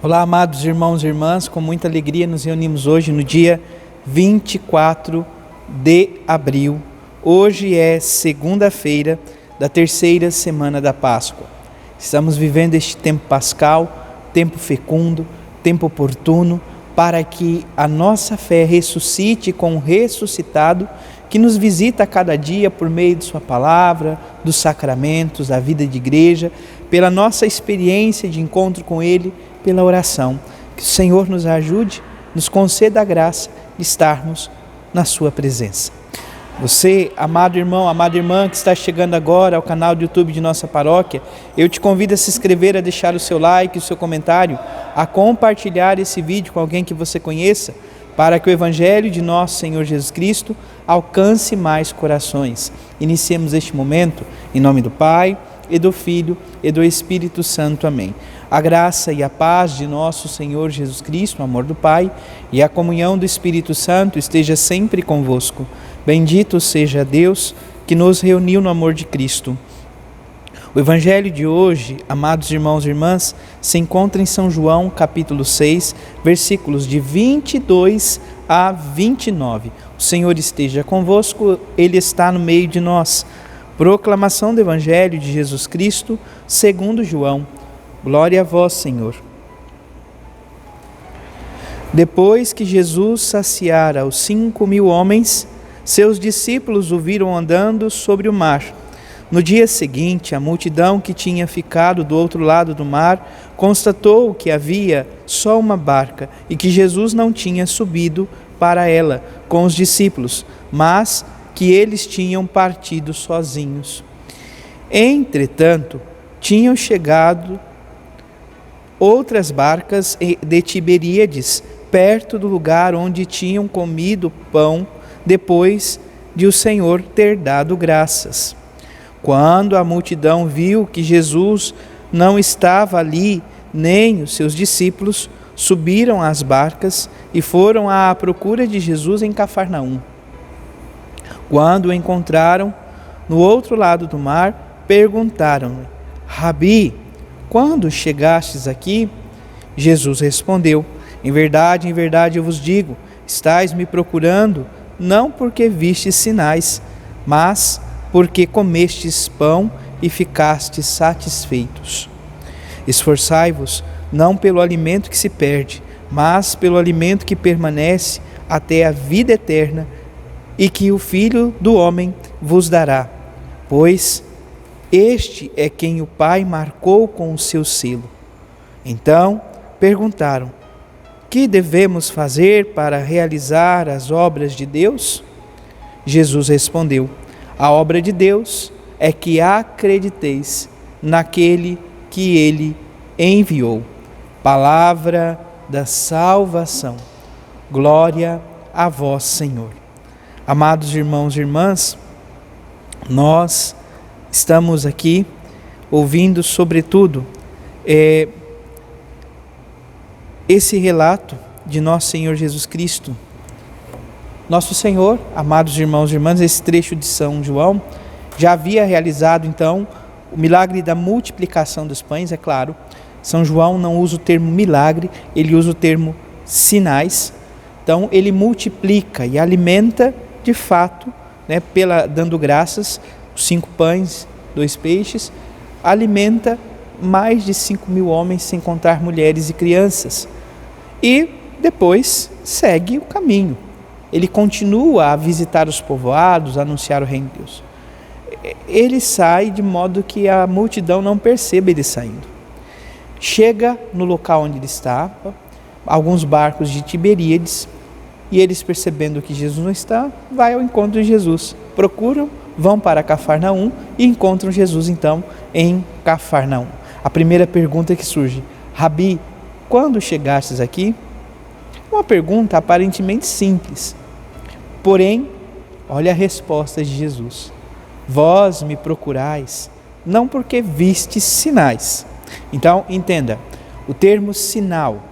Olá, amados irmãos e irmãs, com muita alegria nos reunimos hoje no dia 24 de abril. Hoje é segunda-feira da terceira semana da Páscoa. Estamos vivendo este tempo pascal, tempo fecundo, tempo oportuno, para que a nossa fé ressuscite com o ressuscitado que nos visita a cada dia por meio de sua palavra, dos sacramentos, da vida de igreja, pela nossa experiência de encontro com Ele, pela oração. Que o Senhor nos ajude, nos conceda a graça de estarmos na sua presença. Você, amado irmão, amada irmã que está chegando agora ao canal do YouTube de nossa paróquia, eu te convido a se inscrever, a deixar o seu like, o seu comentário, a compartilhar esse vídeo com alguém que você conheça, para que o Evangelho de nosso Senhor Jesus Cristo alcance mais corações. Iniciemos este momento em nome do Pai, e do Filho, e do Espírito Santo. Amém. A graça e a paz de nosso Senhor Jesus Cristo, o amor do Pai e a comunhão do Espírito Santo esteja sempre convosco. Bendito seja Deus que nos reuniu no amor de Cristo. O Evangelho de hoje, amados irmãos e irmãs, se encontra em São João, capítulo 6, versículos de 22 a 29. O Senhor esteja convosco, Ele está no meio de nós. Proclamação do Evangelho de Jesus Cristo, segundo João. Glória a vós, Senhor. Depois que Jesus saciara os 5.000 homens, seus discípulos o viram andando sobre o mar. No dia seguinte, a multidão que tinha ficado do outro lado do mar constatou que havia só uma barca e que Jesus não tinha subido para ela com os discípulos, mas que eles tinham partido sozinhos. Entretanto, tinham chegado outras barcas de Tiberíades, perto do lugar onde tinham comido pão, depois de o Senhor ter dado graças. Quando a multidão viu que Jesus não estava ali, nem os seus discípulos, subiram às barcas e foram à procura de Jesus em Cafarnaum. Quando o encontraram no outro lado do mar, perguntaram-lhe: Rabi, quando chegastes aqui? Jesus respondeu: em verdade eu vos digo, estais me procurando, não porque vistes sinais, mas porque comestes pão e ficastes satisfeitos. Esforçai-vos, não pelo alimento que se perde, mas pelo alimento que permanece até a vida eterna, e que o Filho do Homem vos dará, pois este é quem o Pai marcou com o seu selo. Então perguntaram: que devemos fazer para realizar as obras de Deus? Jesus respondeu: a obra de Deus é que acrediteis naquele que Ele enviou. Palavra da salvação. Glória a vós, Senhor. Amados irmãos e irmãs, nós estamos aqui ouvindo, sobretudo, esse relato de nosso Senhor Jesus Cristo. Nosso Senhor, amados irmãos e irmãs, esse trecho de São João, já havia realizado, então, o milagre da multiplicação dos pães, é claro. São João não usa o termo milagre, ele usa o termo sinais. Então, ele multiplica e alimenta, de fato, né, dando graças, 5 pães, 2 peixes, alimenta mais de 5.000 homens, sem contar mulheres e crianças. E depois segue o caminho. Ele continua a visitar os povoados, a anunciar o reino de Deus. Ele sai de modo que a multidão não perceba ele saindo. Chega no local onde ele estava, alguns barcos de Tiberíades, e eles, percebendo que Jesus não está, vai ao encontro de Jesus. Procuram, vão para Cafarnaum e encontram Jesus então em Cafarnaum. A primeira pergunta que surge: Rabi, quando chegastes aqui? Uma pergunta aparentemente simples. Porém, olha a resposta de Jesus: vós me procurais, não porque vistes sinais. Então, entenda, o termo sinal,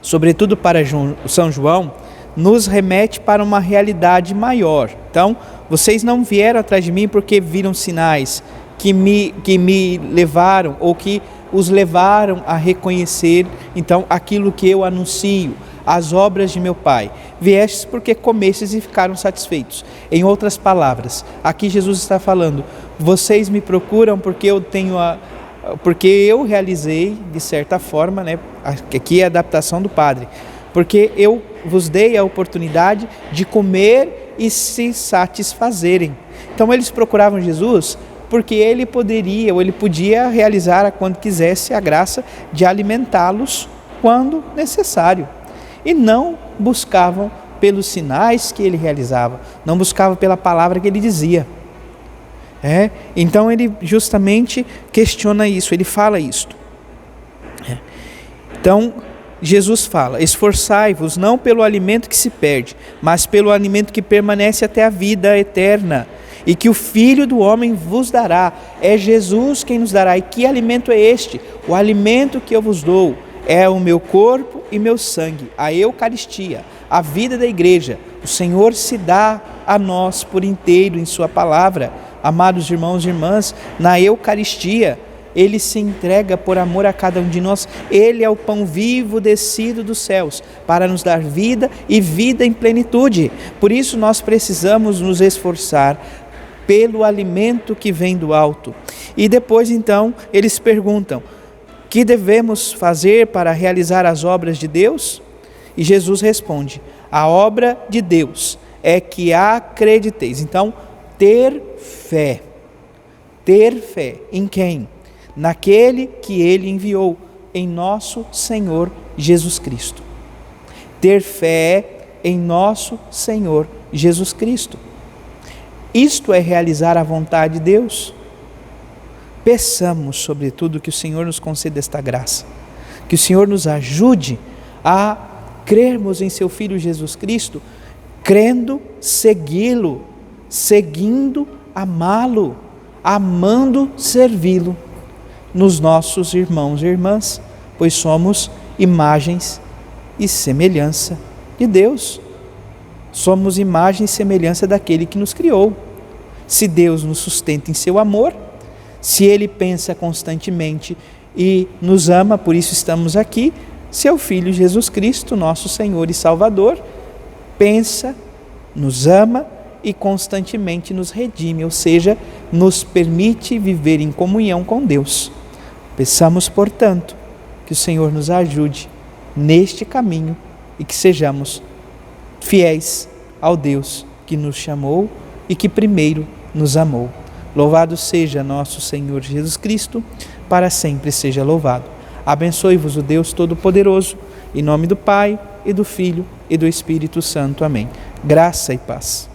sobretudo para São João, nos remete para uma realidade maior. Então, vocês não vieram atrás de mim porque viram sinais que me levaram, ou que os levaram a reconhecer, então, aquilo que eu anuncio, as obras de meu Pai. Viestes porque comestes e ficaram satisfeitos. Em outras palavras, aqui Jesus está falando, vocês me procuram porque eu realizei, de certa forma, né? Aqui é a adaptação do Padre, porque eu vos dei a oportunidade de comer e se satisfazerem. Então eles procuravam Jesus porque ele podia realizar quando quisesse a graça de alimentá-los quando necessário. E não buscavam pelos sinais que ele realizava, não buscavam pela palavra que ele dizia. Então ele justamente questiona isso, ele fala isto. Então Jesus fala, esforçai-vos não pelo alimento que se perde, mas pelo alimento que permanece até a vida eterna, e que o Filho do Homem vos dará. É Jesus quem nos dará. E que alimento é este? O alimento que eu vos dou é o meu corpo e meu sangue, a Eucaristia, a vida da igreja. O Senhor se dá a nós por inteiro em sua palavra. Amados irmãos e irmãs, na Eucaristia, Ele se entrega por amor a cada um de nós. Ele é o pão vivo descido dos céus para nos dar vida e vida em plenitude. Por isso nós precisamos nos esforçar pelo alimento que vem do alto. E depois então eles perguntam, que devemos fazer para realizar as obras de Deus? E Jesus responde, a obra de Deus é que acrediteis. Então, ter fé em quem? Naquele que Ele enviou, em nosso Senhor Jesus Cristo. Ter fé em nosso Senhor Jesus Cristo. Isto é realizar a vontade de Deus. Peçamos, sobretudo, que o Senhor nos conceda esta graça, que o Senhor nos ajude a crermos em seu Filho Jesus Cristo, crendo, segui-lo, seguindo, amá-lo, amando, servi-lo nos nossos irmãos e irmãs, pois somos imagens e semelhança de Deus. Somos imagem e semelhança daquele que nos criou. Se Deus nos sustenta em seu amor, se Ele pensa constantemente e nos ama, por isso estamos aqui, seu Filho Jesus Cristo, nosso Senhor e Salvador, pensa, nos ama e constantemente nos redime, ou seja, nos permite viver em comunhão com Deus. Peçamos, portanto, que o Senhor nos ajude neste caminho e que sejamos fiéis ao Deus que nos chamou e que primeiro nos amou. Louvado seja nosso Senhor Jesus Cristo, para sempre seja louvado. Abençoe-vos o Deus Todo-Poderoso, em nome do Pai, e do Filho, e do Espírito Santo. Amém. Graça e paz.